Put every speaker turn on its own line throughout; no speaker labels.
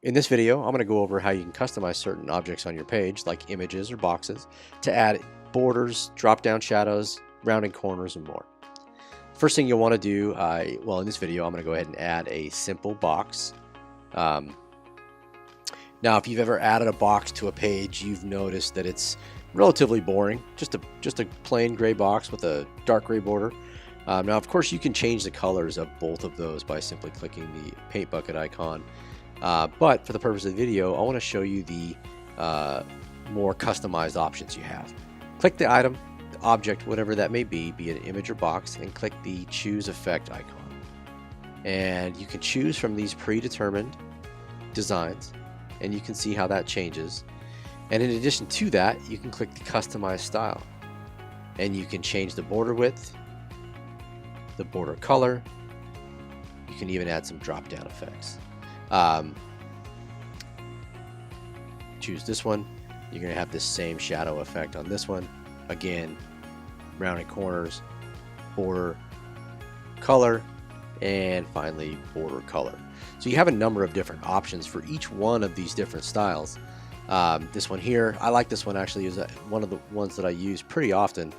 In this video, I'm going to go over how you can customize certain objects on your page, like images or boxes, to add borders, drop-down shadows, rounding corners, and more. First thing you'll want to do, well, in this video, I'm going to go ahead and add a simple box. Now, if you've ever added a box to a page, you've noticed that it's relatively boring, just a plain gray box with a dark gray border. Now, of course, you can change the colors of both of those by simply clicking the paint bucket icon. But for the purpose of the video, I want to show you the more customized options you have. Click the item, the object, whatever that may be it an image or box, and click the Choose Effect icon. And you can choose from these predetermined designs, and you can see how that changes. And in addition to that, you can click the Customize Style, and you can change the border width, the border color. You can even add some drop-down effects. Choose this one. You're going to have this same shadow effect on this one. Again, rounding corners, border color, and finally border color. So you have a number of different options for each one of these different styles. This one here, I like this one actually, is one of the ones that I use pretty often.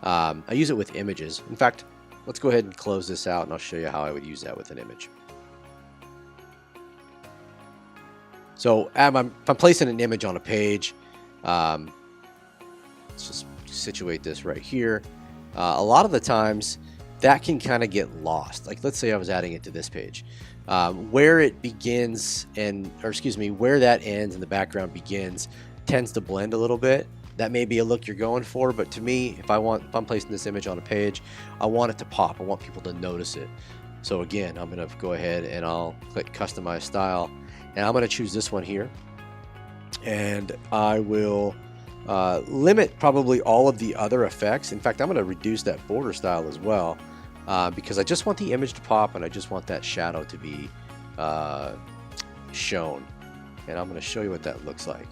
I use it with images. In fact, let's go ahead and close this out and I'll show you how I would use that with an image. So if I'm placing an image on a page, let's just situate this right here. A lot of the times that can kind of get lost. Like, let's say I was adding it to this page. Where it begins where that ends and the background begins tends to blend a little bit. That may be a look you're going for, but to me, if I'm placing this image on a page, I want it to pop. I want people to notice it. So again, I'm going to go ahead and I'll click Customize Style. And I'm going to choose this one here, and I will limit probably all of the other effects. In fact, I'm going to reduce that border style as well, because I just want the image to pop and I just want that shadow to be shown. And I'm going to show you what that looks like.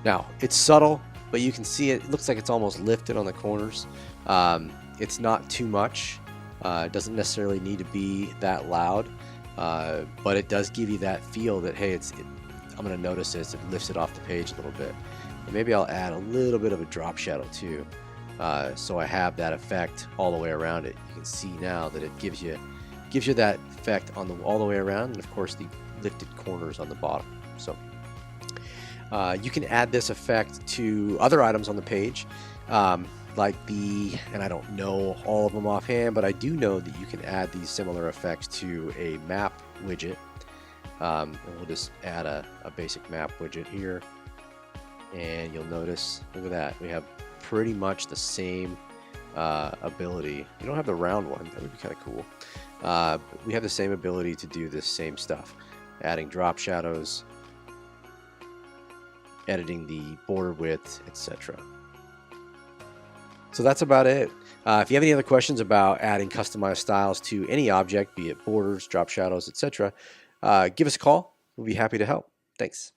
Now, it's subtle, but you can see it looks like it's almost lifted on the corners. It's not too much. It doesn't necessarily need to be that loud. But it does give you that feel that, hey, I'm going to notice this. It lifts it off the page a little bit. And maybe I'll add a little bit of a drop shadow too, so I have that effect all the way around it. You can see now that it gives you that effect on all the way around, and of course the lifted corners on the bottom. So you can add this effect to other items on the page, like and I don't know all of them offhand, but I do know that you can add these similar effects to a map widget. And we'll just add a basic map widget here, and you'll notice, look at that, we have pretty much the same ability. You don't have the round one, that would be kind of cool. But we have the same ability to do this same stuff, adding drop shadows, editing the border width, etc. So that's about it. If you have any other questions about adding customized styles to any object, be it borders, drop shadows, etc., give us a call. We'll be happy to help. Thanks.